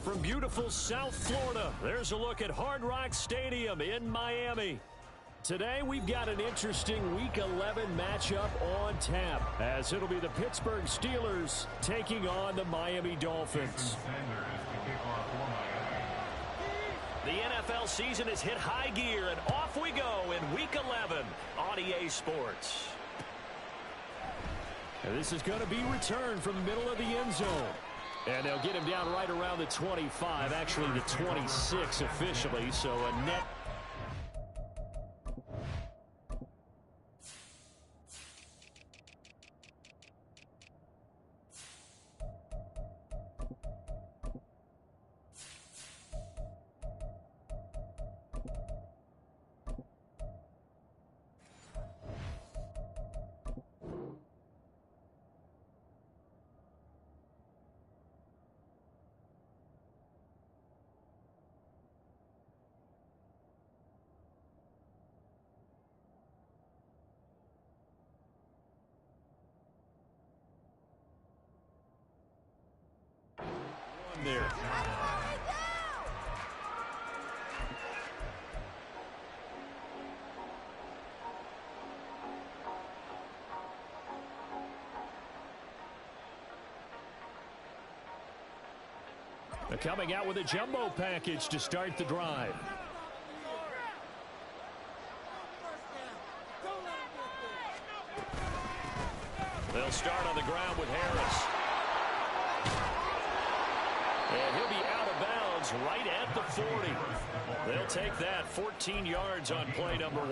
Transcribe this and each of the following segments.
from beautiful South Florida, there's a look at Hard Rock Stadium in Miami. Today, we've got an interesting Week 11 matchup on tap, as it'll be the Pittsburgh Steelers taking on the Miami Dolphins. The NFL season has hit high gear, and off we go in Week 11 on EA Sports. And this is going to be returned from the middle of the end zone. And they'll get him down right around the 25, actually the 26 officially, so a net. There. They're coming out with a jumbo package to start the drive. They'll start on the ground with Harris. And he'll be out of bounds right at the 40. They'll take that 14 yards on play number 1.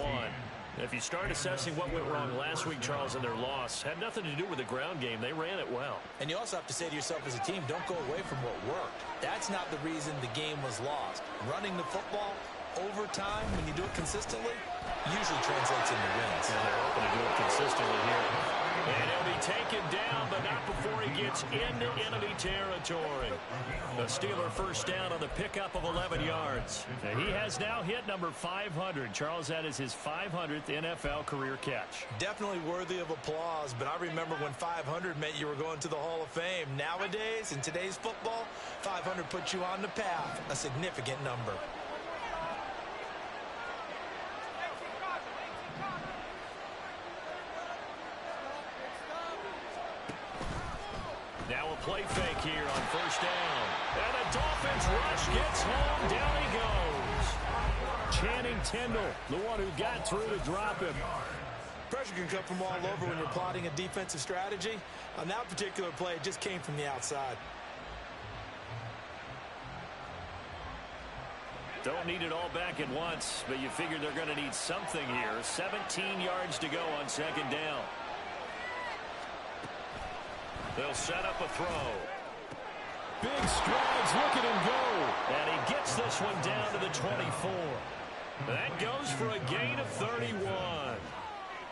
If you start assessing what went wrong last week, Charles, in their loss, had nothing to do with the ground game. They ran it well. And you also have to say to yourself as a team, don't go away from what worked. That's not the reason the game was lost. Running the football over time, when you do it consistently, usually translates into wins. And they're hoping to do it consistently here. And he'll be taken down, but not before he gets into enemy territory. The Steeler first down on the pickup of 11 yards. And he has now hit number 500. Charles, that is his 500th NFL career catch. Definitely worthy of applause, but I remember when 500 meant you were going to the Hall of Fame. Nowadays, in today's football, 500 puts you on the path, a significant number. Now a play fake here on first down. And a Dolphins rush gets home. Down he goes. Channing Tindall, the one who got through to drop him. Pressure can come from all over when you're plotting a defensive strategy. On that particular play, it just came from the outside. Don't need it all back at once, but you figure they're going to need something here. 17 yards to go on second down. They'll set up a throw. Big strides, look at him go. And he gets this one down to the 24. That goes for a gain of 31. All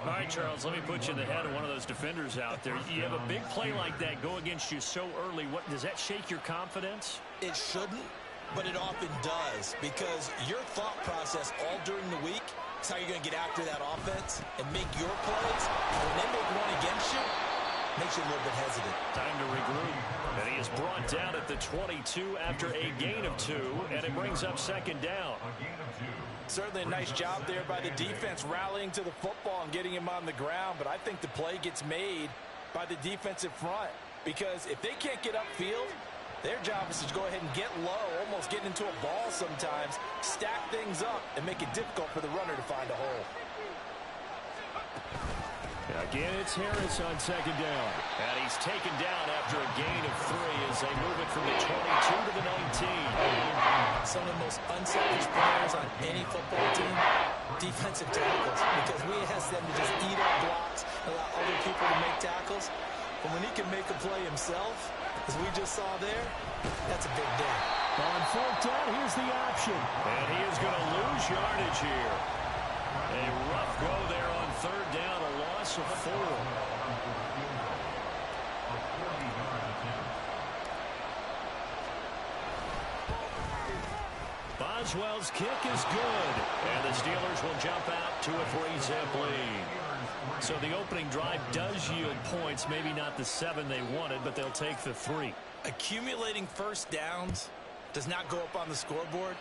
right, Charles, let me put you in the head of one of those defenders out there. You have a big play like that go against you so early. What does that shake your confidence? It shouldn't, but it often does, because your thought process all during the week is how you're going to get after that offense and make your plays. When they make one against you, makes you a little bit hesitant. Time to regroup. And he is brought down at the 22 after a gain of 2, and it brings up second down. Certainly a nice job there by the defense rallying to the football and getting him on the ground, but I think the play gets made by the defensive front, because if they can't get upfield, their job is to go ahead and get low, almost get into a ball sometimes, stack things up, and make it difficult for the runner to find a hole. Again, it's Harris on second down. And he's taken down after a gain of 3 as they move it from the 22 to the 19. Some of the most unselfish players on any football team, defensive tackles, because we ask them to just eat our blocks, allow other people to make tackles. But when he can make a play himself, as we just saw there, that's a big day. On fourth down, here's the option. And he is going to lose yardage here. A rough go there on third down, a loss of 4. Boswell's kick is good, and the Steelers will jump out to a 3-zip lead. So the opening drive does yield points, maybe not the 7 they wanted, but they'll take the 3. Accumulating first downs does not go up on the scoreboard,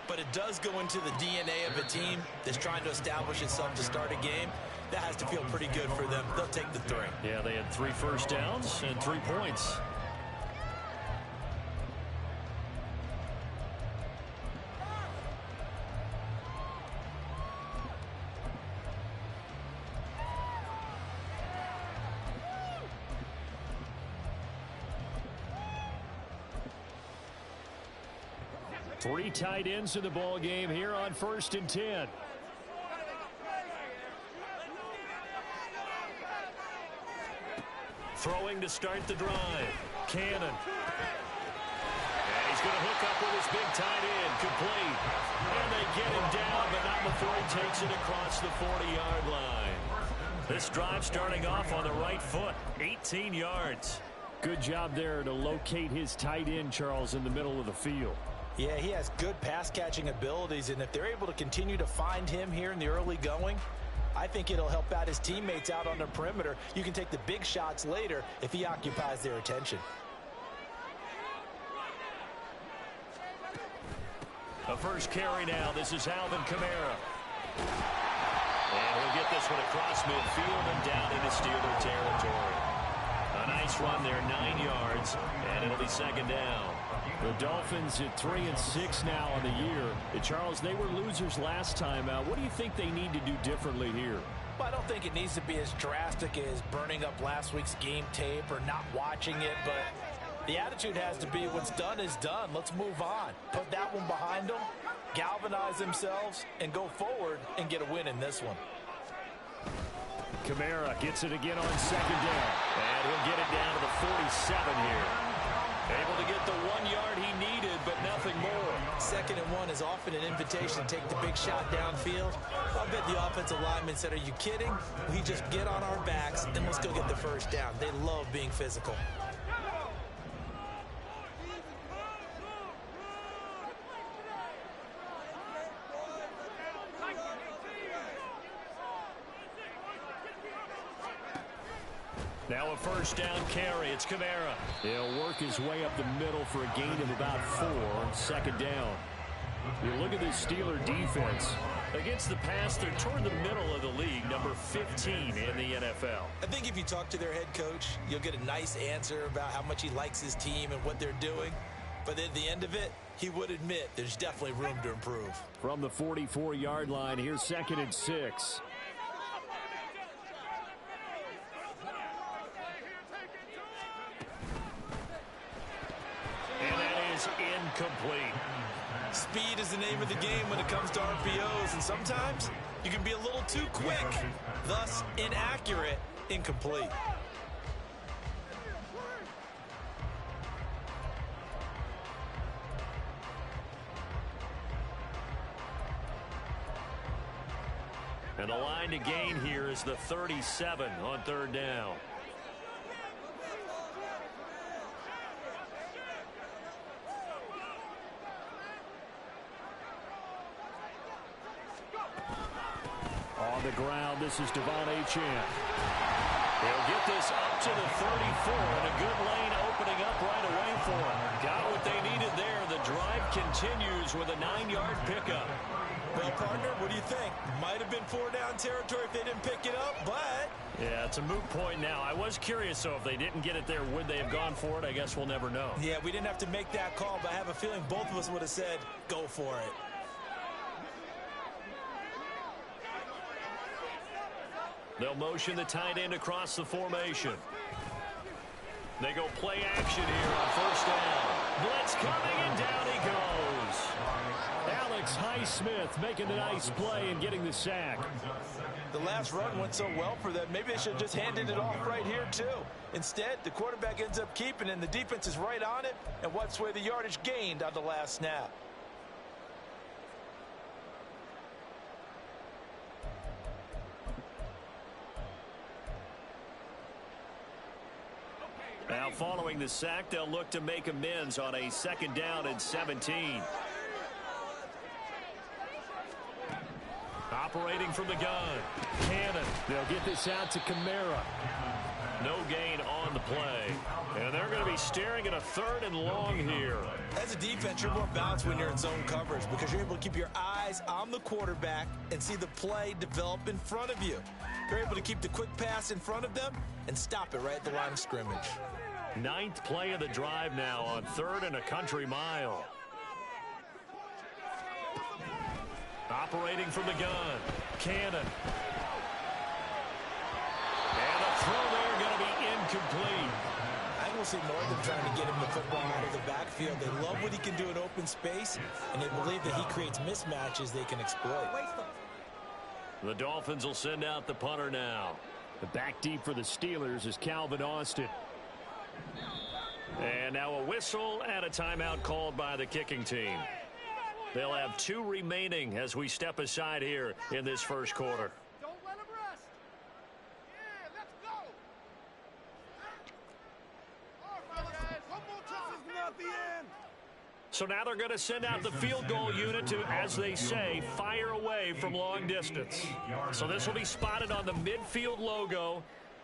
but it does go into the DNA of a team that's trying to establish itself to start a game. That has to feel pretty good for them. They'll take the 3. Yeah, they had 3 first downs and 3 points. Three tight ends in the ball game here on 1st and 10. Throwing to start the drive. Cannon. And he's going to hook up with his big tight end. Complete. And they get him down, but not before he takes it across the 40-yard line. This drive starting off on the right foot. 18 yards. Good job there to locate his tight end, Charles, in the middle of the field. Yeah, he has good pass-catching abilities, and if they're able to continue to find him here in the early going, I think it'll help out his teammates out on the perimeter. You can take the big shots later if he occupies their attention. A first carry now. This is Alvin Kamara. And he'll get this one across midfield and down into Steeler territory. A nice run there, 9 yards, and it'll be 2nd down. The Dolphins at 3-6 now on the year. Charles, they were losers last time out. What do you think they need to do differently here? Well, I don't think it needs to be as drastic as burning up last week's game tape or not watching it, but the attitude has to be what's done is done. Let's move on. Put that one behind them, galvanize themselves, and go forward and get a win in this one. Kamara gets it again on 2nd down. And he'll get it down to the 47 here. Able to get the 1 yard he needed, but nothing more. 2nd and 1 is often an invitation to take the big shot downfield. I bet the offensive linemen said, are you kidding? We just get on our backs and let's go get the 1st down. They love being physical. Now a 1st down carry. It's Kamara. He'll work his way up the middle for a gain of about 4 on 2nd down. You look at this Steeler defense. Against the pass, they're toward the middle of the league, number 15 in the NFL. I think if you talk to their head coach, you'll get a nice answer about how much he likes his team and what they're doing. But at the end of it, he would admit there's definitely room to improve. From the 44-yard line, here's 2nd and 6. Incomplete. Speed is the name of the game when it comes to RPOs, and sometimes you can be a little too quick, thus inaccurate, incomplete. And the line to gain here is the 37 on 3rd down. On the ground, this is Devon Achane. He'll get this up to the 34, and a good lane opening up right away for him. Got what they needed there. The drive continues with a 9-yard pickup. Well, partner, what do you think? Might have been 4-down territory if they didn't pick it up, but... Yeah, it's a moot point now. I was curious, so if they didn't get it there, would they have gone for it? I guess we'll never know. Yeah, we didn't have to make that call, but I have a feeling both of us would have said, go for it. They'll motion the tight end across the formation. They go play action here on 1st down. Blitz coming, and down he goes. Alex Highsmith making the nice play and getting the sack. The last run went so well for them. Maybe they should have just handed it off right here, too. Instead, the quarterback ends up keeping it, and the defense is right on it, and wipes away the yardage gained on the last snap. Now, following the sack, they'll look to make amends on a 2nd down and 17. Operating from the gun. Cannon. They'll get this out to Kamara. No gain on the play. And they're going to be staring at a 3rd and long here. As a defense, you're more balanced when you're in zone coverage because you're able to keep your eyes on the quarterback and see the play develop in front of you. You're able to keep the quick pass in front of them and stop it right at the line of scrimmage. 9th play of the drive now on 3rd and a country mile. Operating from the gun, Cannon. And a throw there going to be incomplete. I will see more of them trying to get him the football out of the backfield. They love what he can do in open space, and they believe that he creates mismatches they can exploit. The Dolphins will send out the punter now. The back deep for the Steelers is Calvin Austin. And now a whistle and a timeout called by the kicking team. They'll have 2 remaining as we step aside here in this first quarter. Don't let him rest. Yeah, let's go. All right, guys. One more touch is not the end. So now they're going to send out the field goal unit to, as they say, fire away from long distance. So this will be spotted on the midfield logo.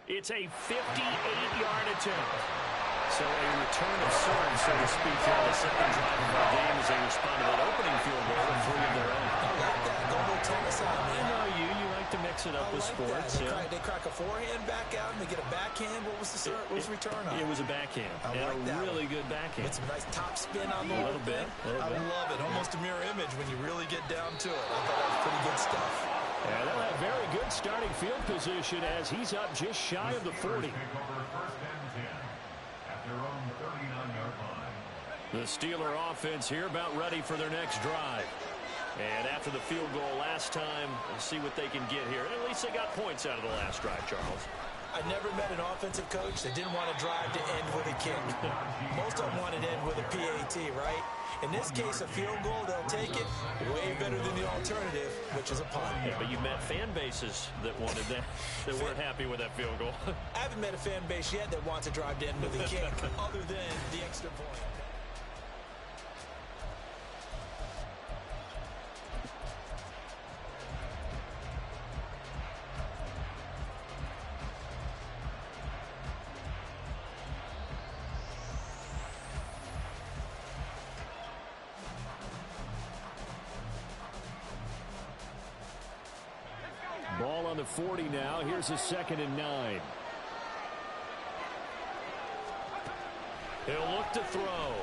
It's a 58-yard attempt. So a return of sorts, so to speak, here on the second drive of our game as they respond to that opening field goal with 3 of their own. I like that. Go a little tennis on me. I know you like to mix it up with sports. They crack a forehand back out and they get a backhand. What was the return on? It was a backhand. I like and that a really good backhand. With some nice top spin on the A little bit. I love it. Almost a mirror image when you really get down to it. I thought that was pretty good stuff. And they'll have very good starting field position as he's up just shy of the 40. The Steeler offense here about ready for their next drive. And after the field goal last time, we'll see what they can get here. At least they got points out of the last drive, Charles. I never met an offensive coach that didn't want to drive to end with a kick. Most of them wanted to end with a PAT, right? In this case, a field goal, they'll take it way better than the alternative, which is a punt. Yeah, but you met fan bases that wanted that, that weren't happy with that field goal. I haven't met a fan base yet that wants to drive to end with a kick, other than the extra point. Ball on the 40 now. Here's a 2nd and 9. He'll look to throw.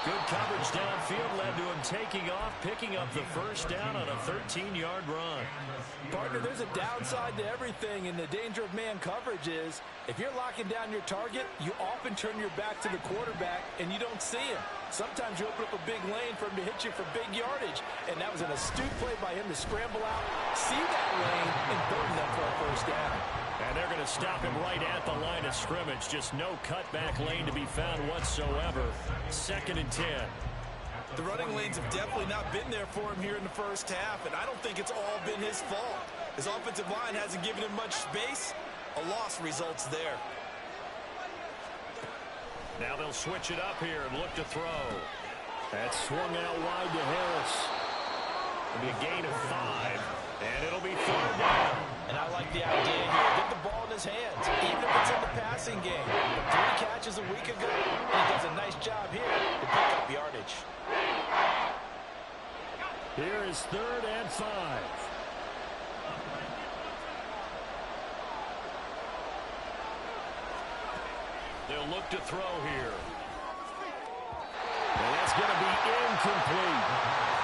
Good coverage downfield led to him taking off, picking up the first down on a 13-yard run. Partner, there's a downside to everything, and the danger of man coverage is if you're locking down your target, you often turn your back to the quarterback and you don't see him. Sometimes you open up a big lane for him to hit you for big yardage, and that was an astute play by him to scramble out, see that lane, and burn them for a first down. And they're going to stop him right at the line of scrimmage. Just no cutback lane to be found whatsoever. 2nd and 10. The running lanes have definitely not been there for him here in the first half, and I don't think it's all been his fault. His offensive line hasn't given him much space. A loss results there. Now they'll switch it up here and look to throw. That's swung out wide to Harris. It'll be a gain of 5, and it'll be 3rd down. And I like the idea here. Get the ball in his hands, even if it's in the passing game. 3 catches a week ago, and he does a nice job here to pick up yardage. Here is 3rd and 5. They'll look to throw here. And that's going to be incomplete.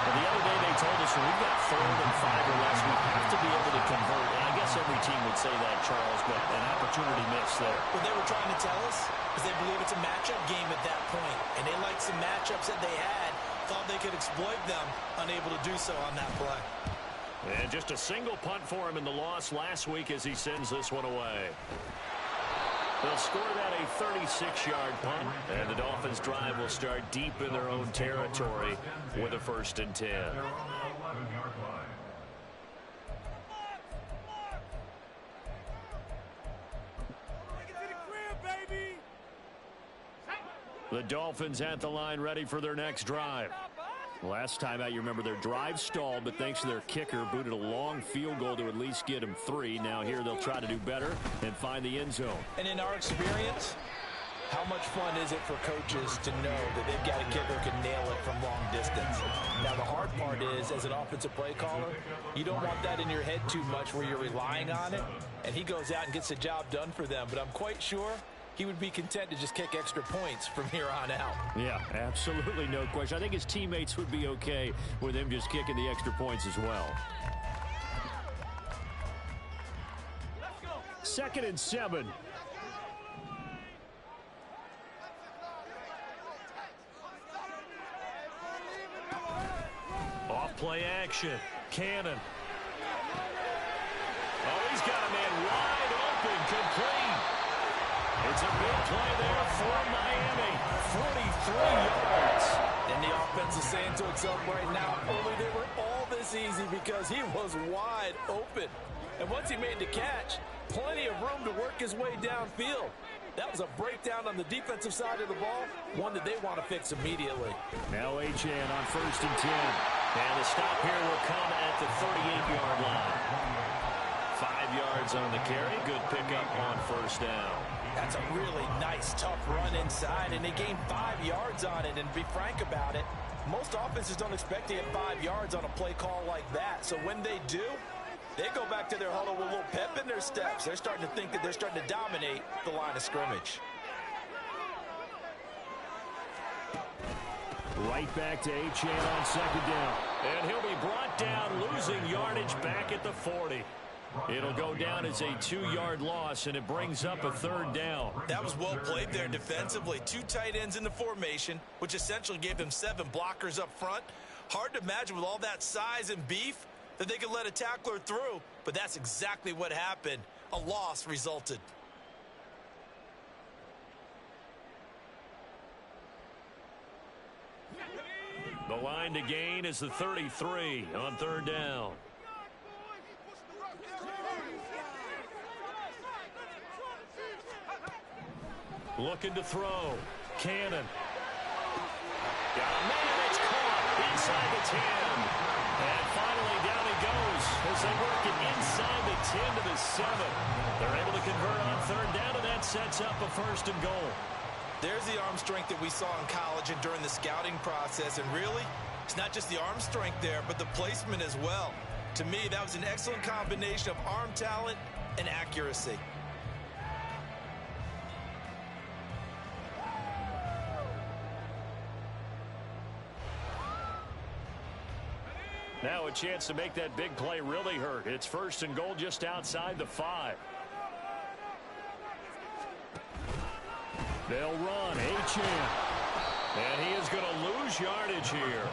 Well, the other day they told us when we've got 3rd and 5 or less, we have to be able to convert. And I guess every team would say that, Charles, but an opportunity missed there. What they were trying to tell us is they believe it's a matchup game at that point, and they liked some matchups that they had, thought they could exploit them, unable to do so on that play. And just a single punt for him in the loss last week as he sends this one away. They'll score that a 36-yard punt, and the Dolphins' drive will start deep in their own territory with a 1st and 10. The Dolphins at the line ready for their next drive. Last time out, you remember their drive stalled, but thanks to their kicker, booted a long field goal to at least get them 3. Now here they'll try to do better and find the end zone. And in our experience, how much fun is it for coaches to know that they've got a kicker who can nail it from long distance? Now, the hard part is, as an offensive play caller, you don't want that in your head too much where you're relying on it, and he goes out and gets the job done for them. But I'm quite sure he would be content to just kick extra points from here on out. Yeah, absolutely no question. I think his teammates would be okay with him just kicking the extra points as well. 2nd and 7. Off-play action. Cannon. Oh, he's got a man wide open, complete. It's a big play there for Miami. 43 yards. And the offense is saying to itself right now, only they were all this easy because he was wide open. And once he made the catch, plenty of room to work his way downfield. That was a breakdown on the defensive side of the ball, one that they want to fix immediately. Now Achane on 1st and 10. And the stop here will come at the 38-yard line. 5 yards on the carry. Good pickup on 1st down. That's a really nice, tough run inside, and they gained 5 yards on it. And to be frank about it, most offenses don't expect to get 5 yards on a play call like that. So when they do, they go back to their huddle with a little pep in their steps. They're starting to think that they're starting to dominate the line of scrimmage. Right back to Achane on 2nd down. And he'll be brought down, losing yardage back at the 40. It'll go down as a 2-yard loss, and it brings up a 3rd down. That was well played there defensively. 2 tight ends in the formation, which essentially gave them 7 blockers up front. Hard to imagine with all that size and beef that they could let a tackler through, but that's exactly what happened. A loss resulted. The line to gain is the 33 on 3rd down. Looking to throw. Cannon. Got a man, it's caught inside the 10. And finally down he goes as they work it inside the 10 to the 7. They're able to convert on 3rd down, and that sets up a 1st and goal. There's the arm strength that we saw in college and during the scouting process. And really, it's not just the arm strength there, but the placement as well. To me, that was an excellent combination of arm talent and accuracy. Now a chance to make that big play really hurt. It's 1st and goal just outside the 5. They'll run. Achane. And he is going to lose yardage here.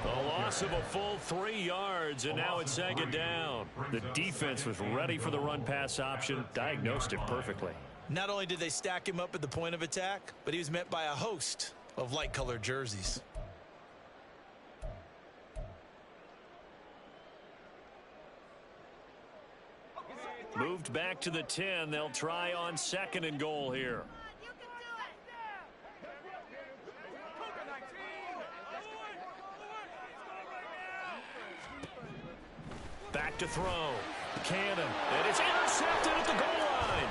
A loss of a full 3 yards, and now it's 2nd down. The defense was ready for the run-pass option, diagnosed it perfectly. Not only did they stack him up at the point of attack, but he was met by a host of light-colored jerseys. Moved back to the 10. They'll try on 2nd and goal here. Back to throw. Cannon. And it's intercepted at the goal line.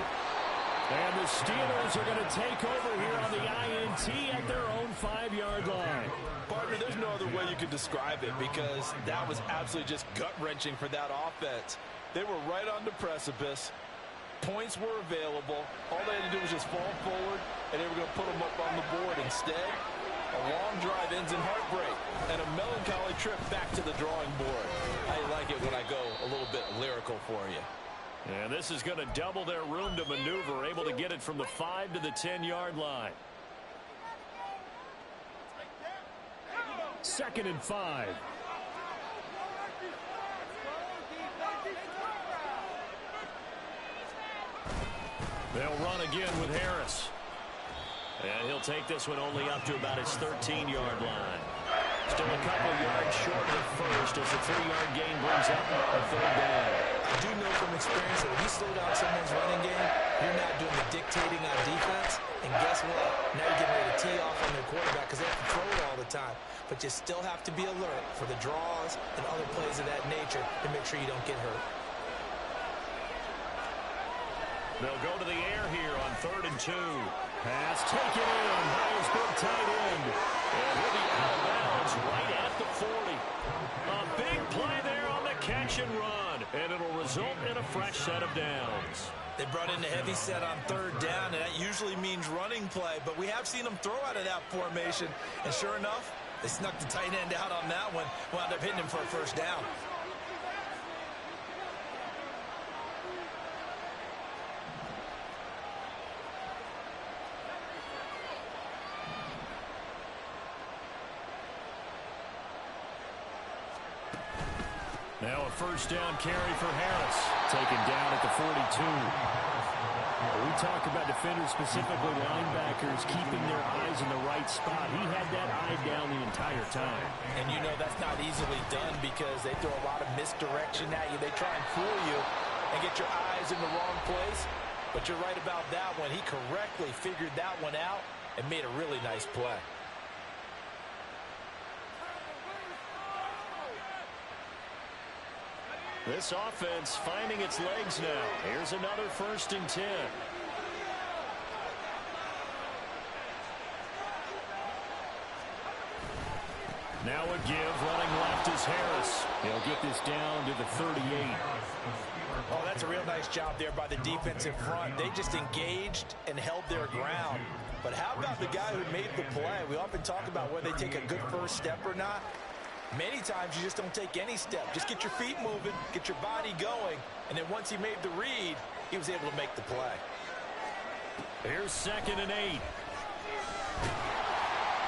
And the Steelers are going to take over here on the INT at their own 5-yard line. Partner, there's no other way you could describe it because that was absolutely just gut-wrenching for that offense. They were right on the precipice. Points were available. All they had to do was just fall forward, and they were going to put them up on the board. Instead, a long drive ends in heartbreak and a melancholy trip back to the drawing board. I like it when I go a little bit lyrical for you. And this is going to double their room to maneuver, able to get it from the 5 to the 10-yard line. 2nd and 5. They'll run again with Harris. And he'll take this one only up to about his 13-yard line. Still a couple yards short of the first as the 3-yard gain brings up a 3rd down. I do know from experience that when you slow down someone's running game, you're not doing the dictating on defense. And guess what? Now you're getting ready to tee off on their quarterback because they have to throw it all the time. But you still have to be alert for the draws and other plays of that nature to make sure you don't get hurt. They'll go to the air here on 3rd and 2. Pass taken in. Myers big tight end. And he'll be out of bounds right at the 40. A big play there on the catch and run. And it'll result in a fresh set of downs. They brought in a heavy set on 3rd down, and that usually means running play. But we have seen them throw out of that formation. And sure enough, they snuck the tight end out on that one. Wound up hitting him for a first down. Now a first down carry for Harris. Taken down at the 42. We talk about defenders, specifically linebackers, keeping their eyes in the right spot. He had that eye down the entire time. And you know that's not easily done because they throw a lot of misdirection at you. They try and fool you and get your eyes in the wrong place. But you're right about that one. He correctly figured that one out and made a really nice play. This offense finding its legs now. Here's another 1st and 10. Now a give, running left is Harris. He'll get this down to the 38. Oh, that's a real nice job there by the defensive front. They just engaged and held their ground. But how about the guy who made the play? We often talk about whether they take a good first step or not. Many times you just don't take any step. Just get your feet moving, get your body going, and then once he made the read, he was able to make the play. Here's 2nd and 8.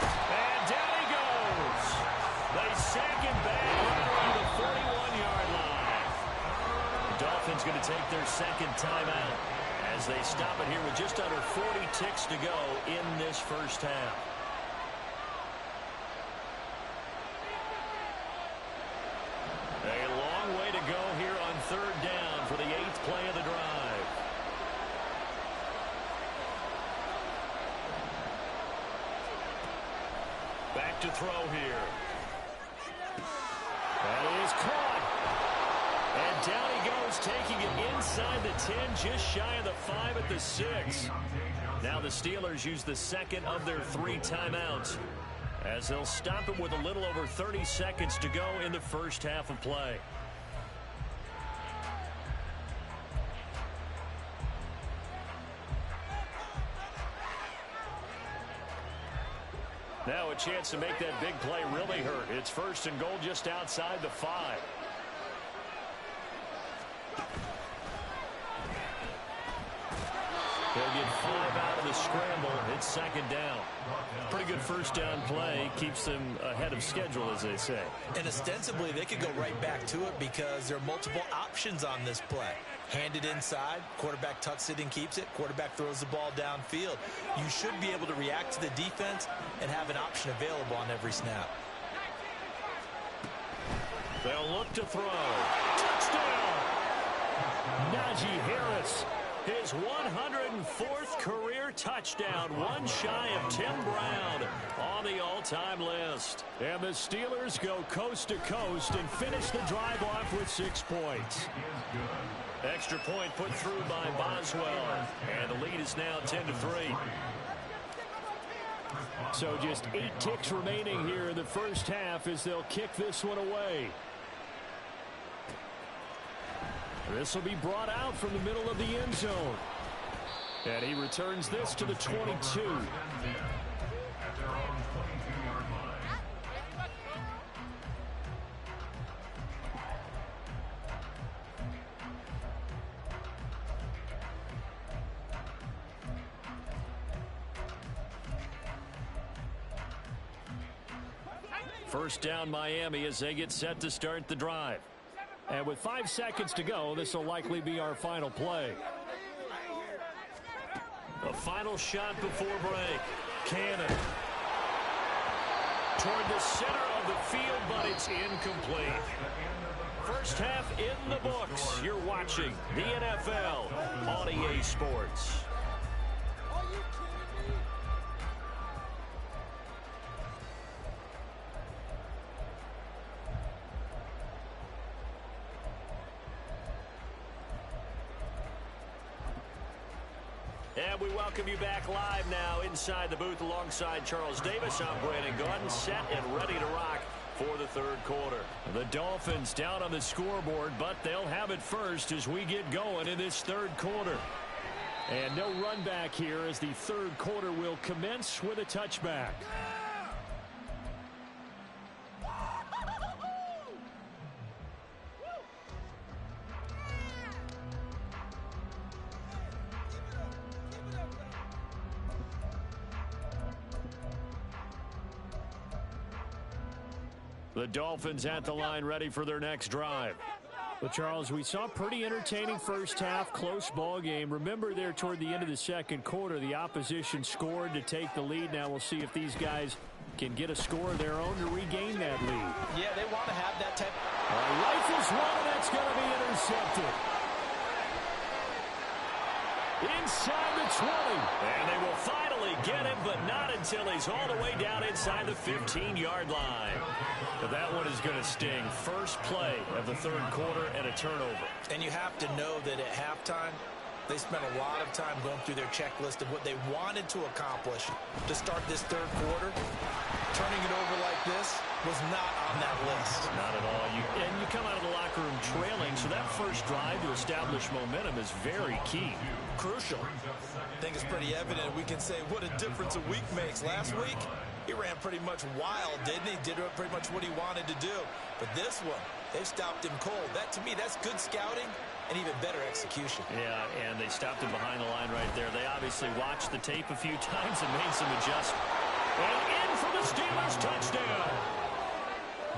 And down he goes. They sack him back right around the 41-yard line. The Dolphins going to take their 2nd timeout as they stop it here with just under 40 ticks to go in this first half. A long way to go here on 3rd down for the 8th play of the drive. Back to throw here. That is caught. And down he goes, taking it inside the 10, just shy of the 5 at the 6. Now the Steelers use the 2nd of their 3 timeouts, as they'll stop it with a little over 30 seconds to go in the first half of play. Now a chance to make that big play really hurt. It's 1st and goal just outside the 5. They'll get 5 out of the scramble. It's 2nd down. Pretty good first down play. Keeps them ahead of schedule, as they say. And ostensibly, they could go right back to it because there are multiple options on this play. Handed inside, quarterback tucks it and keeps it, quarterback throws the ball downfield. You should be able to react to the defense and have an option available on every snap. They'll look to throw. Touchdown! Najee Harris. His 104th career touchdown, one shy of Tim Brown on the all-time list. And the Steelers go coast to coast and finish the drive off with 6 points. Extra point put through by Boswell, and the lead is now 10-3. So just 8 ticks remaining here in the first half as they'll kick this one away. This will be brought out from the middle of the end zone. And he returns this to the 22. First down Miami as they get set to start the drive. And with 5 seconds to go, this will likely be our final play. A final shot before break. Cannon. Toward the center of the field, but it's incomplete. First half in the books. You're watching the NFL on EA Sports. And we welcome you back live now inside the booth alongside Charles Davis. I'm Brandon Gordon, set and ready to rock for the third quarter. The Dolphins down on the scoreboard, but they'll have it first as we get going in this third quarter. And no run back here as the third quarter will commence with a touchback. The Dolphins at the line ready for their next drive. Well, Charles, we saw a pretty entertaining first half, close ball game. Remember there toward the end of the second quarter, the opposition scored to take the lead. Now we'll see if these guys can get a score of their own to regain that lead. Yeah, they want to have that type. Rifles one, and that's going to be intercepted. Inside the 20. And they will finally get him, but not until he's all the way down inside the 15-yard line. But that one is going to sting. First play of the third quarter and a turnover. And you have to know that at halftime, they spent a lot of time going through their checklist of what they wanted to accomplish to start this third quarter. Turning it over like this was not on that list. Not at all. And you come out of the locker room trailing, so that first drive to establish momentum is very key. Crucial. I think it's pretty evident. We can say what a difference a week makes. Last week, he ran pretty much wild, didn't he? Did pretty much what he wanted to do. But this one, they've stopped him cold. That, to me, that's good scouting and even better execution. Yeah, and they stopped him behind the line right there. They obviously watched the tape a few times and made some adjustments. And in for the Steelers touchdown.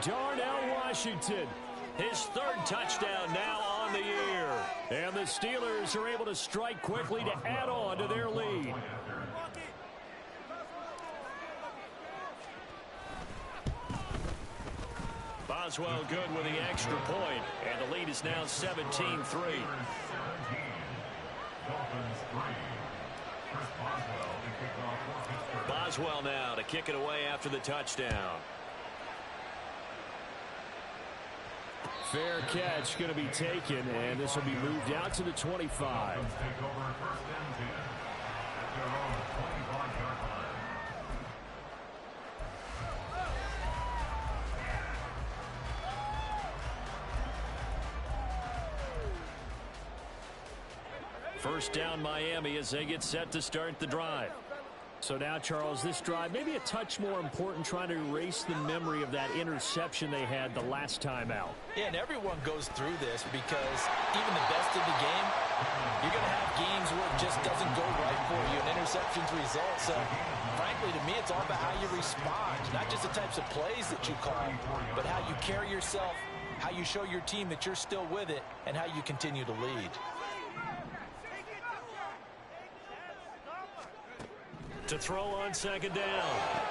Darnell Washington, his third touchdown now on the year. And the Steelers are able to strike quickly to add on to their lead. Boswell good with the extra point, and the lead is now 17-3. Boswell now to kick it away after the touchdown. Fair catch going to be taken, and this will be moved out to the 25. First down Miami as they get set to start the drive. So now, Charles, this drive maybe a touch more important, trying to erase the memory of that interception they had the last time out. Yeah, and everyone goes through this because even the best in the game, you're going to have games where it just doesn't go right for you, and interceptions result. So, frankly, to me, it's all about how you respond, not just the types of plays that you call, but how you carry yourself, how you show your team that you're still with it, and how you continue to lead. To throw on second down.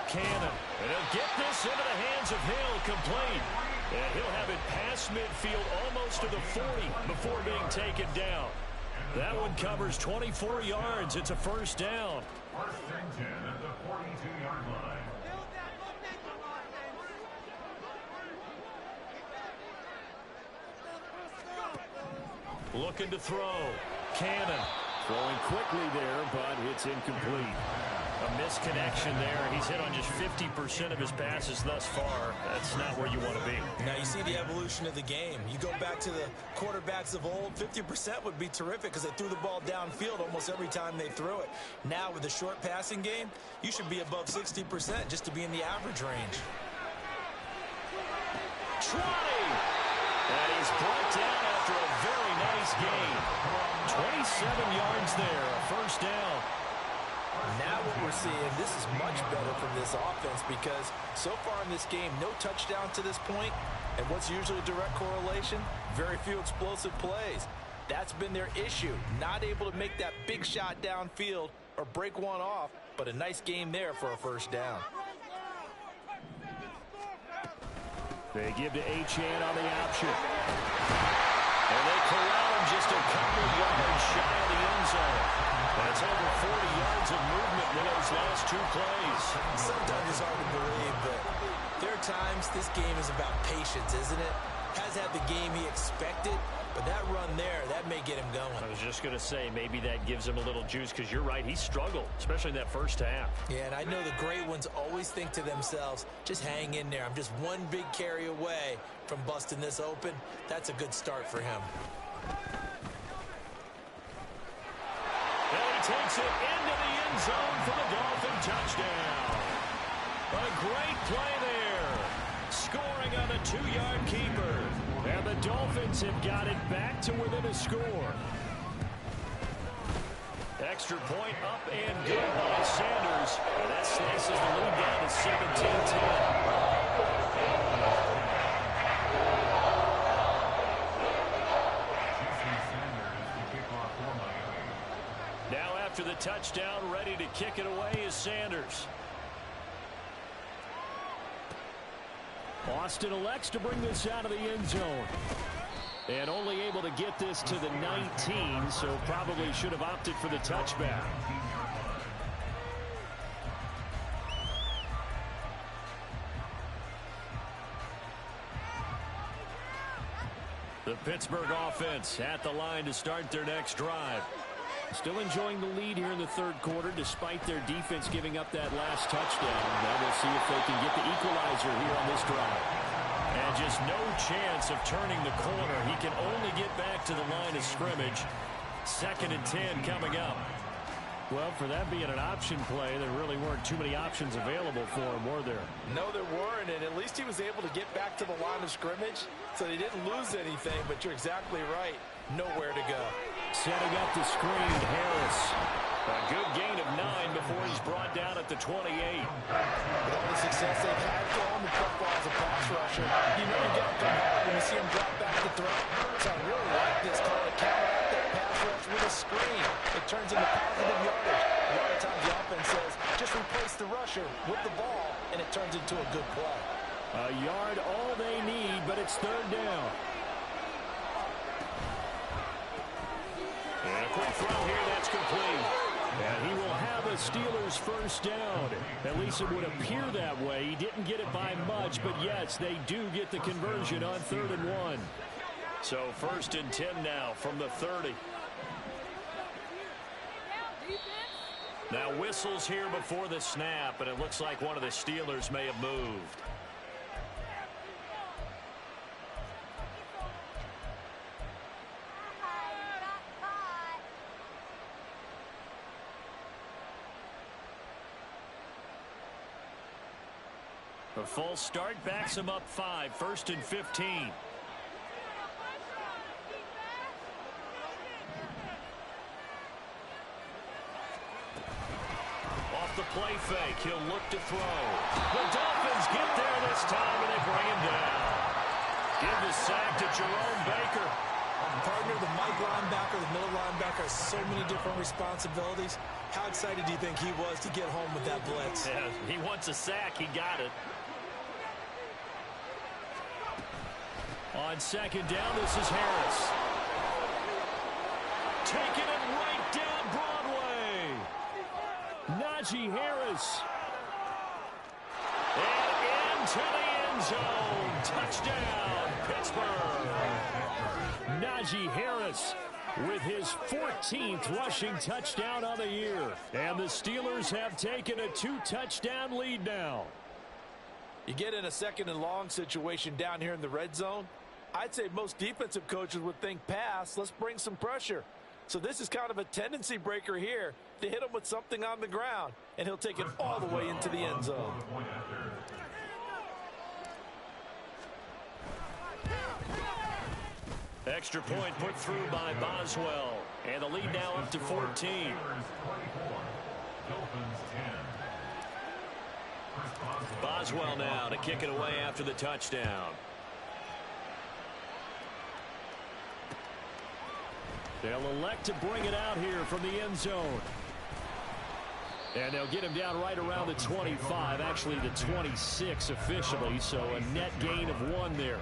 Cannon. And he'll get this into the hands of Hill, complete. And he'll have it past midfield almost to the 40 before being taken down. That one covers 24 yards. It's a first down. First and 10 at the 42-yard line. Looking to throw. Cannon. Throwing quickly there, but it's incomplete. A misconnection there. He's hit on just 50% of his passes thus far. That's not where you want to be. Now you see the evolution of the game. You go back to the quarterbacks of old, 50% would be terrific because they threw the ball downfield almost every time they threw it. Now with the short passing game, you should be above 60% just to be in the average range. 20! And he's brought down after a very nice gain. 27 yards there, a first down. Now what we're seeing, this is much better from this offense because so far in this game, no touchdown to this point. And what's usually a direct correlation? Very few explosive plays. That's been their issue. Not able to make that big shot downfield or break one off, but a nice game there for a first down. They give to Achane on the option. And they corral him just a couple yards shy of the end zone. That's over 40 yards of movement in those last two plays. Sometimes it's hard to believe, but there are times this game is about patience, isn't it? Has had the game he expected, But that run there, that may get him going. I was just going to say, maybe that gives him a little juice, because you're right, he struggled, especially in that first half. Yeah, and I know the great ones always think to themselves, just hang in there. I'm just one big carry away from busting this open. That's a good start for him. And he takes it into the end zone for the Dolphin touchdown. A great play there. Scoring on a 2-yard keeper. And the Dolphins have got it back to within a score. Extra point up and good by Sanders. And that slices the lead down to 17-10. Now after the touchdown, ready to kick it away is Sanders. Austin elects to bring this out of the end zone. And only able to get this to the 19, so probably should have opted for the touchback. The Pittsburgh offense at the line to start their next drive. Still enjoying the lead here in the third quarter, despite their defense giving up that last touchdown. Now we'll see if they can get the equalizer here on this drive. And just no chance of turning the corner. He can only get back to the line of scrimmage. 2nd and 10 coming up. Well, for that being an option play, there really weren't too many options available for him, were there? No, there weren't, and at least he was able to get back to the line of scrimmage, so he didn't lose anything, but you're exactly right. Nowhere to go. Setting up the screen, Harris. A good gain of 9 before he's brought down at the 28. With all the success they've had throwing the football as a pass rusher, you know you got to come hard when you see him drop back to throw. So I really like this call to counteract that pass rush with a screen. It turns into positive yardage. A lot of times the offense says, just replace the rusher with the ball, and it turns into a good play. A yard all they need, but it's 3rd down. And a quick throw here, that's complete. And he will have a Steelers first down. At least it would appear that way. He didn't get it by much, but yes, they do get the conversion on 3rd and 1. So 1st and 10 now from the 30. Now whistles here before the snap, and it looks like one of the Steelers may have moved. A false start backs him up 5, 1st and 15. Off the play fake, he'll look to throw. The Dolphins get there this time, and they bring him down. Give the sack to Jerome Baker. Partner, the Mike linebacker, the middle linebacker has so many different responsibilities. How excited do you think he was to get home with that blitz? Yeah, he wants a sack. He got it. On 2nd down, this is Harris. Taking it right down Broadway. Najee Harris. And into the end zone. Touchdown, Pittsburgh. Najee Harris with his 14th rushing touchdown on the year. And the Steelers have taken a 2-touchdown lead now. You get in a 2nd and long situation down here in the red zone. I'd say most defensive coaches would think pass. Let's bring some pressure. So this is kind of a tendency breaker here to hit him with something on the ground, and he'll take it all the way into the end zone. Extra point put through by Boswell. And the lead now up to 14. Boswell now to kick it away after the touchdown. They'll elect to bring it out here from the end zone. And they'll get him down right around the 25, actually the 26 officially, so a net gain of 1 there.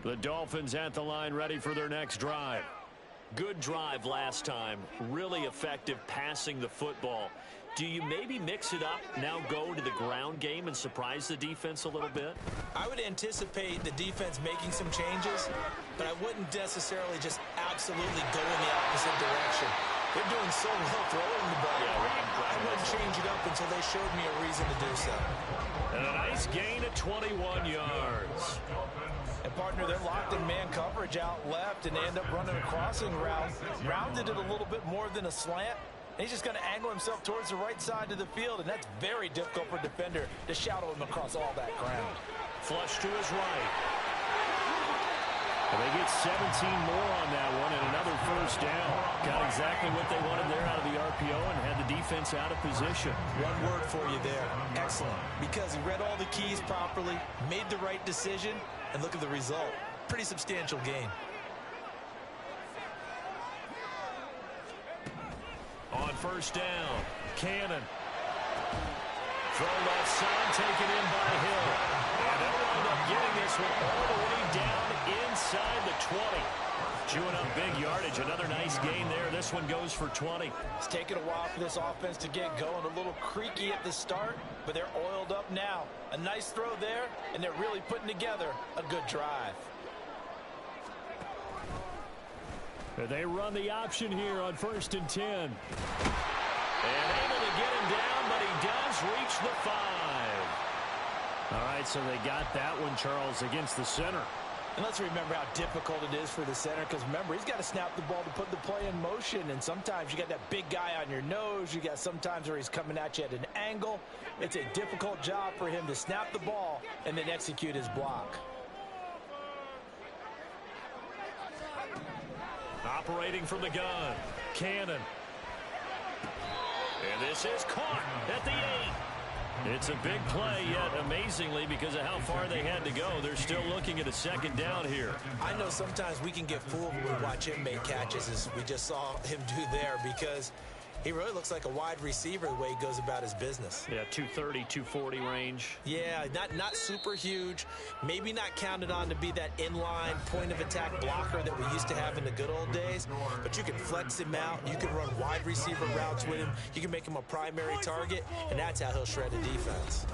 The Dolphins at the line ready for their next drive. Good drive last time. Really effective passing the football. Do you maybe mix it up, now go to the ground game and surprise the defense a little bit? I would anticipate the defense making some changes, but I wouldn't necessarily just absolutely go in the opposite direction. They're doing so well throwing the ball. I wouldn't change it up until they showed me a reason to do so. And a nice gain of 21 yards. And, partner, they're locked in man coverage out left, and they end up running a crossing route. Rounded it a little bit more than a slant. He's just going to angle himself towards the right side of the field, and that's very difficult for a defender to shadow him across all that ground. Flush to his right. Well, they get 17 more on that one and another first down. Got exactly what they wanted there out of the RPO and had the defense out of position. One word for you there. Excellent. Because he read all the keys properly, made the right decision, and look at the result. Pretty substantial gain. On first down, Cannon. Throw left side, taken in by Hill. And they'll wind up getting this one all the way down inside the 20. Chewing up big yardage. Another nice gain there. This one goes for 20. It's taken a while for this offense to get going. A little creaky at the start, but they're oiled up now. A nice throw there, and they're really putting together a good drive. They run the option here on 1st and 10. And able to get him down, but he does reach the 5. All right, so they got that one, Charles, against the center. And let's remember how difficult it is for the center, because remember, he's got to snap the ball to put the play in motion, and sometimes you got that big guy on your nose. You got sometimes where he's coming at you at an angle. It's a difficult job for him to snap the ball and then execute his block. Operating from the gun, Cannon. And this is caught at the 8. It's a big play, yet amazingly, because of how far they had to go, they're still looking at a second down here. I know sometimes we can get fooled when we watch him make catches, as we just saw him do there, because he really looks like a wide receiver the way he goes about his business. Yeah, 230, 240 range. Yeah, not super huge. Maybe not counted on to be that inline point-of-attack blocker that we used to have in the good old days. But you can flex him out. You can run wide receiver routes with him. You can make him a primary target, and that's how he'll shred a defense.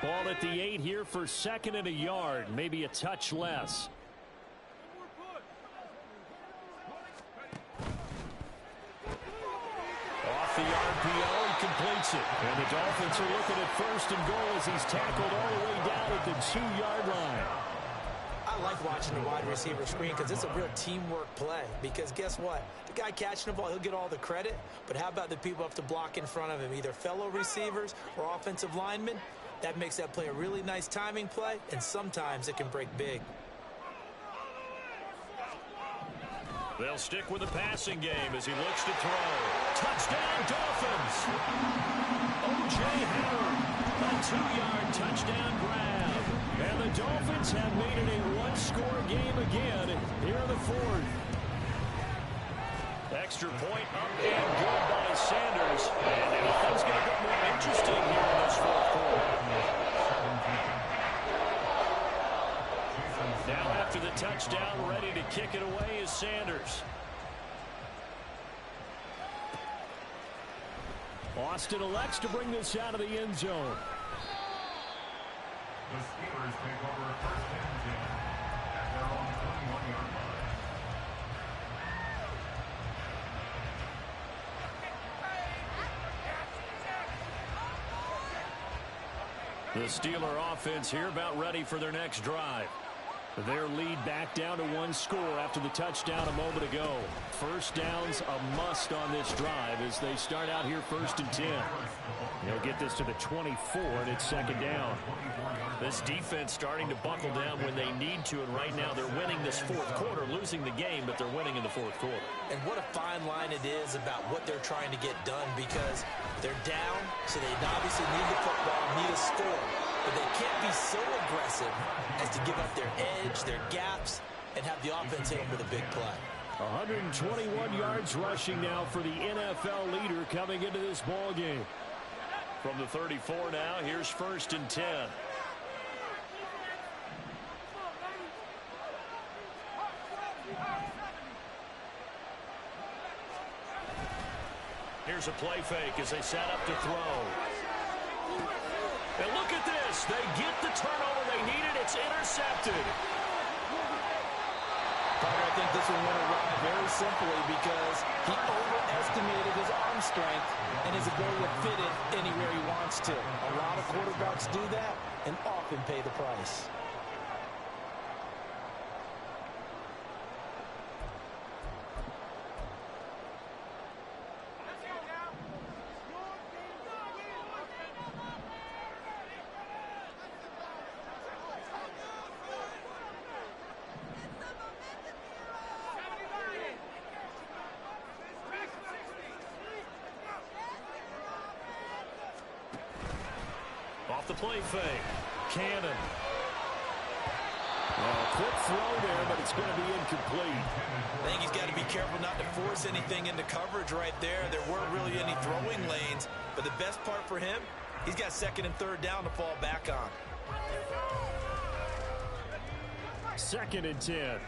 Ball at the 8 here for 2nd and a yard, maybe a touch less. Off the RPO, he completes it. And the Dolphins are looking at 1st and goal as he's tackled all the way down at the 2-yard line. I like watching the wide receiver screen because it's a real teamwork play. Because guess what? The guy catching the ball, he'll get all the credit. But how about the people up to block in front of him, either fellow receivers or offensive linemen? That makes that play a really nice timing play, and sometimes it can break big. They'll stick with the passing game as he looks to throw. Touchdown, Dolphins! O.J. Howard, a 2-yard touchdown grab. And the Dolphins have made it a one-score game again here in the 4th. Extra point up and good by Sanders. And things going to get more interesting here in this 4th quarter. Now after the touchdown, ready to kick it away is Sanders. Austin elects to bring this out of the end zone. The Steelers take over 1st and 10 at their own 21-yard line. The Steeler offense here about ready for their next drive. Their lead back down to 1 score after the touchdown a moment ago. First down's a must on this drive as they start out here 1st and 10. They'll get this to the 24, and it's 2nd down. This defense starting to buckle down when they need to, and right now they're winning this 4th quarter, losing the game, but they're winning in the 4th quarter. And what a fine line it is about what they're trying to get done, because they're down, so they obviously need the football, need a score. But they can't be so aggressive as to give up their edge, their gaps, and have the offense hit them with a big play. 121 yards rushing now for the NFL leader coming into this ball game. From the 34 now, here's 1st and 10. Here's a play fake as they set up to throw. And look at this. They get the turnover they needed. It's intercepted. Partner, I think this will win a ride very simply because he overestimated his arm strength and his ability to fit it anywhere he wants to. A lot of quarterbacks do that and often pay the price. Off the play fake. Cannon. Well, quick throw there, but it's going to be incomplete. I think he's got to be careful not to force anything into coverage right there. There weren't really any throwing lanes, but the best part for him, he's got 2nd and 3rd down to fall back on. 2nd and 10.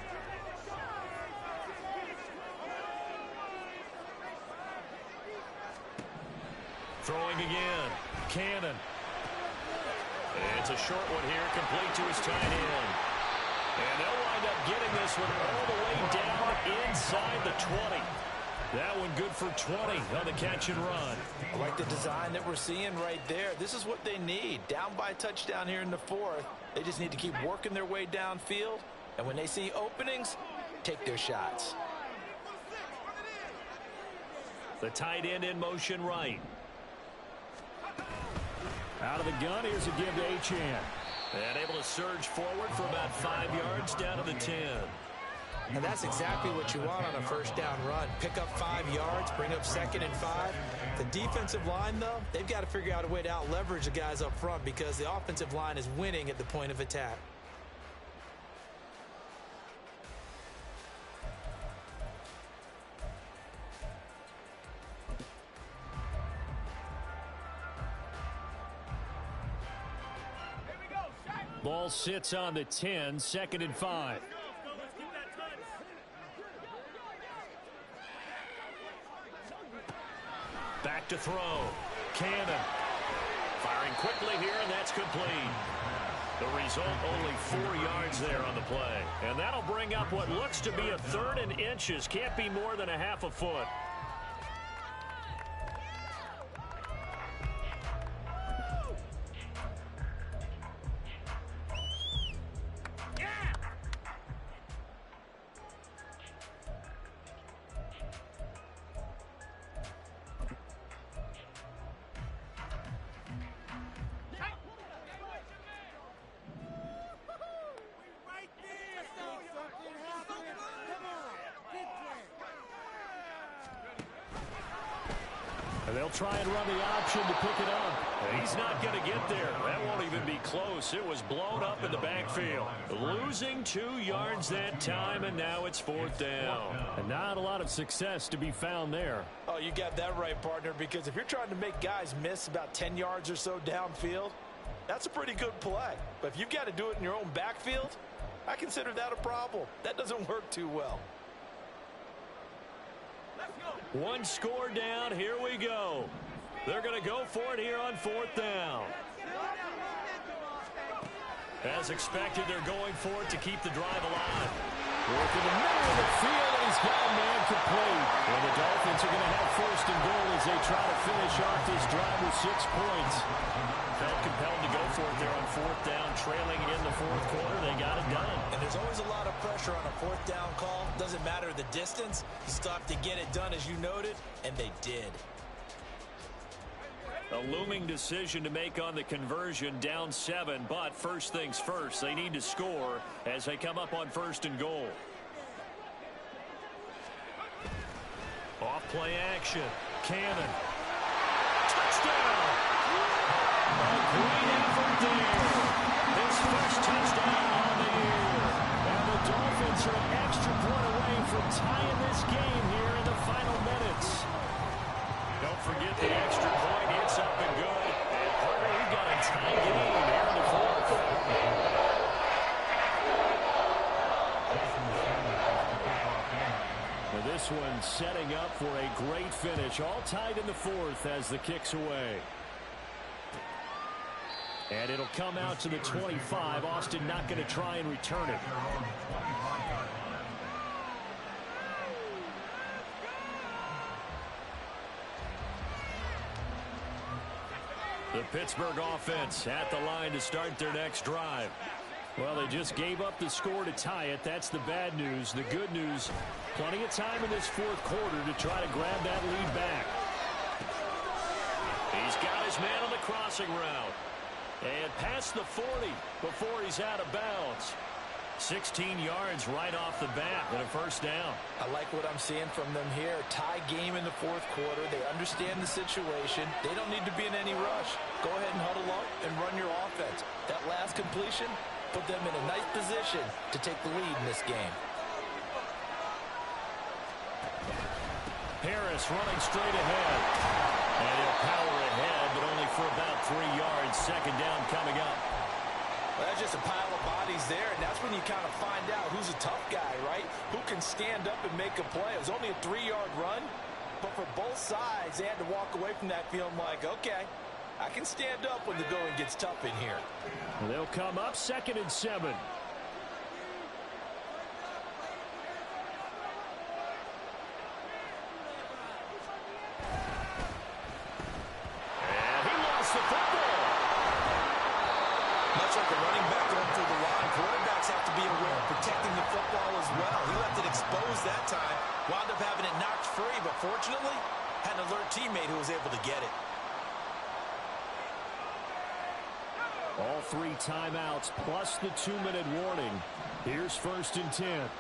Throwing again. Cannon. It's a short one here, complete to his tight end. And they'll wind up getting this one all the way down inside the 20. That one good for 20 on the catch and run. I like the design that we're seeing right there. This is what they need. Down by a touchdown here in the 4th. They just need to keep working their way downfield. And when they see openings, take their shots. The tight end in motion right. Out of the gun, here's a give to Achane. And able to surge forward for about 5 yards down to the 10. And that's exactly what you want on a 1st down run. Pick up 5 yards, bring up 2nd and 5. The defensive line, though, they've got to figure out a way to out-leverage the guys up front because the offensive line is winning at the point of attack. Ball sits on the 10, 2nd and 5. Back to throw. Cannon. Firing quickly here, and that's complete. The result, only 4 yards there on the play. And that'll bring up what looks to be a 3rd and inches. Can't be more than a half a foot. And they'll try and run the option to pick it up. He's not going to get there. That won't even be close. It was blown up in the backfield. Losing 2 yards that time, and now it's 4th down. And not a lot of success to be found there. Oh, you got that right, partner, because if you're trying to make guys miss about 10 yards or so downfield, that's a pretty good play. But if you've got to do it in your own backfield, I consider that a problem. That doesn't work too well. One score down. Here we go. They're going to go for it here on 4th down. As expected, they're going for it to keep the drive alive. Work in the middle of the field, and he's got a man complete. And the Dolphins are going to have 1st and goal as they try to finish off this drive with 6 points. Felt compelled to go for it there on 4th down, trailing in the 4th quarter. They got it done. And there's always a lot of pressure on a 4th down call. Doesn't matter the distance. You still have to get it done, as you noted, and they did. A looming decision to make on the conversion, down 7, but first things first, they need to score as they come up on 1st and goal. Off play action. Cannon. Touchdown! A great effort there. His first touchdown on the year. And the Dolphins are an extra point away from tying this game here in the final minutes. Don't forget the extra point. It's up and good. tie game here in the fourth. Well, this one setting up for a great finish. All tied in the fourth as the kick's away. And it'll come out to the 25. Austin not going to try and return it. The Pittsburgh offense at the line to start their next drive. Well, they just gave up the score to tie it. That's the bad news. The good news, plenty of time in this fourth quarter to try to grab that lead back. He's got his man on the crossing route. And past the 40 before he's out of bounds. 16 yards right off the bat and a first down. I like what I'm seeing from them here. Tie game in the fourth quarter. They understand the situation. They don't need to be in any rush. Go ahead and huddle up and run your offense. That last completion put them in a nice position to take the lead in this game. Harris running straight ahead. And he'll power ahead, but only for about 3 yards. Second down coming up. Well, that's just a pile of bodies there, and that's when you kind of find out who's a tough guy, right? Who can stand up and make a play. It was only a 3-yard run, but for both sides, they had to walk away from that feeling like, okay, I can stand up when the going gets tough in here. Well, they'll come up 2nd and 7. And he lost the football. Much like a running back going through the line, quarterbacks have to be aware of protecting the football as well. He left it exposed that time, wound up having it knocked free, but fortunately, had an alert teammate who was able to get it. All 3 timeouts plus the 2-minute warning. Here's 1st and 10.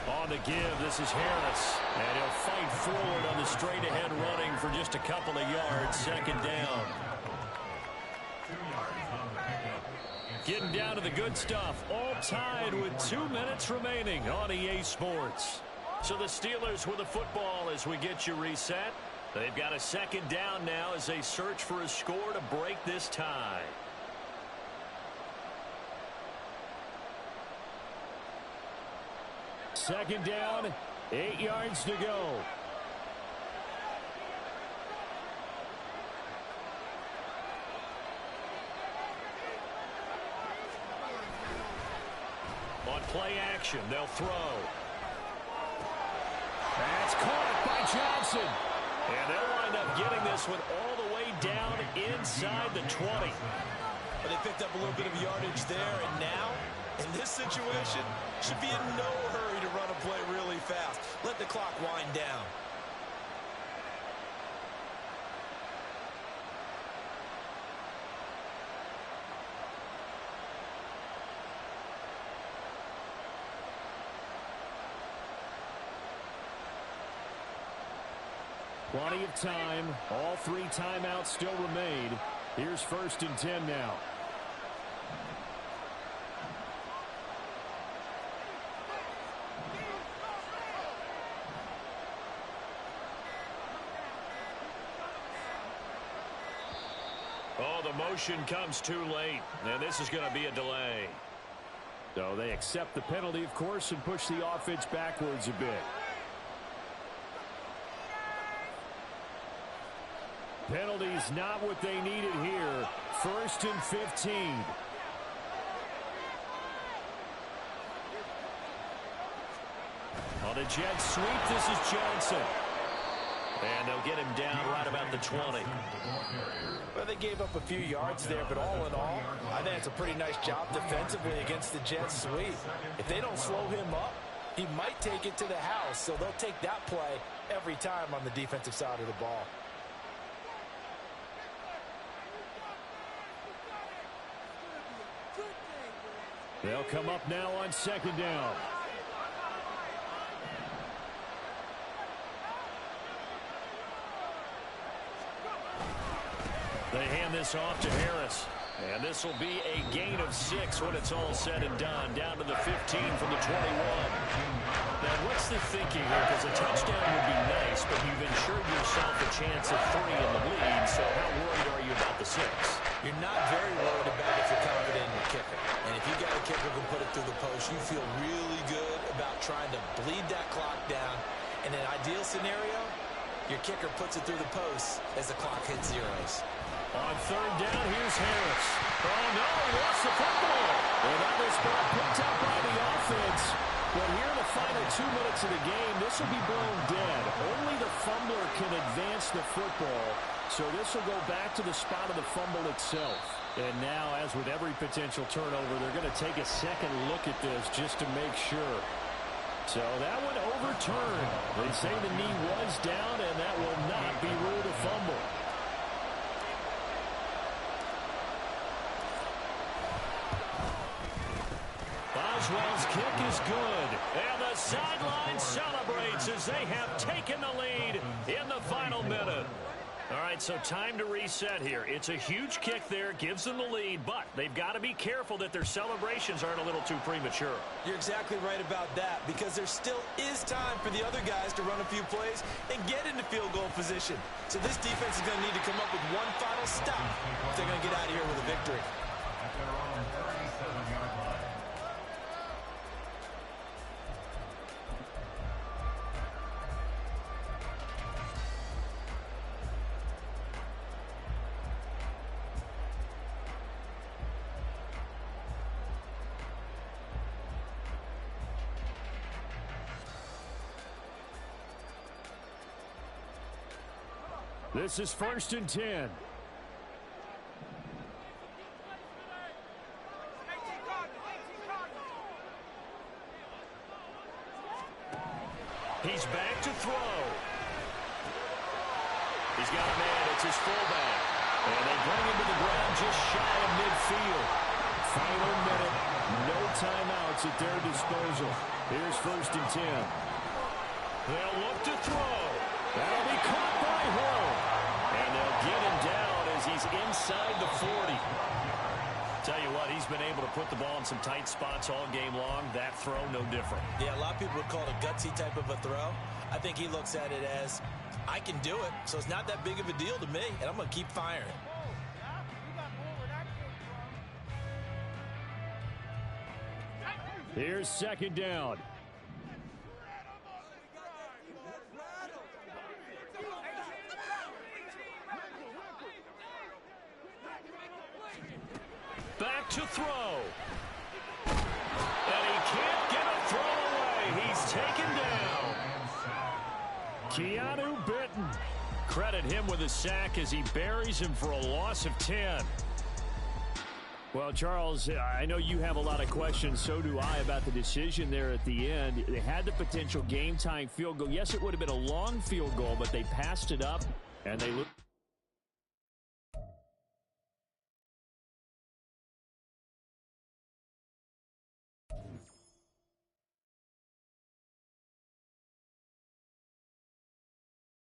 On the give, this is Harris. And he'll fight forward on the straight-ahead running for just a couple of yards. Second down. Getting down to the good stuff. All tied with 2 minutes remaining on EA Sports. So the Steelers with the football as we get you reset. They've got a second down now as they search for a score to break this tie. Second down, 8 yards to go. On play action, they'll throw. That's caught by Johnson. And they'll wind up getting this one all the way down inside the 20. But they picked up a little bit of yardage there, and now, in this situation, should be in no hurry to run a play really fast. Let the clock wind down. Plenty of time. All 3 timeouts still remain. Here's 1st and 10 now. Oh, the motion comes too late. And this is going to be a delay. So they accept the penalty, of course, and push the offense backwards a bit. Penalties not what they needed here. 1st and 15. On a jet sweep, this is Johnson. And they'll get him down right about the 20. Well, they gave up a few yards there, but all in all, I think it's a pretty nice job defensively against the jet sweep. If they don't slow him up, he might take it to the house, so they'll take that play every time on the defensive side of the ball. They'll come up now on 2nd down. They hand this off to Harris. And this will be a gain of 6 when it's all said and done. Down to the 15 from the 21. Now, what's the thinking here? Because a touchdown would be nice, but you've ensured yourself a chance of 3 in the lead. So how worried are you about the 6? You're not very worried about if you're confident in your kicker. And if you got a kicker who can put it through the post, you feel really good about trying to bleed that clock down. In an ideal scenario, your kicker puts it through the post as the clock hits zeros. On third down, here's Harris. Oh, no, he lost the football. And that is ball picked up by the offense. But here in the final 2 minutes of the game, this will be blown dead. Only the fumbler can advance the football. So this will go back to the spot of the fumble itself. And now, as with every potential turnover, they're going to take a second look at this just to make sure. So that one overturned. They say the knee was down, and that will not be ruled a fumble. Boswell's kick is good. And the sideline celebrates as they have taken the lead in the final minute. All right, so time to reset here. It's a huge kick there, gives them the lead, but they've got to be careful that their celebrations aren't a little too premature. You're exactly right about that, because there still is time for the other guys to run a few plays and get into field goal position. So this defense is going to need to come up with one final stop if they're going to get out of here with a victory. At their own 37-yard line. This is 1st and 10. He's back to throw. He's got a man. It's his fullback. And they bring him to the ground just shy of midfield. Final minute. No timeouts at their disposal. Here's 1st and 10. They'll look to throw. That'll be caught by Hill. And they'll get him down as he's inside the 40. Tell you what, he's been able to put the ball in some tight spots all game long. That throw, no different. Yeah, a lot of people would call it a gutsy type of a throw. I think he looks at it as, I can do it, so it's not that big of a deal to me, and I'm going to keep firing. Here's 2nd down. Back to throw. And he can't get a throw away. He's taken down. Keanu Benton. Credit him with a sack as he buries him for a loss of 10. Well, Charles, I know you have a lot of questions. So do I about the decision there at the end. They had the potential game-tying field goal. Yes, it would have been a long field goal, but they passed it up, and they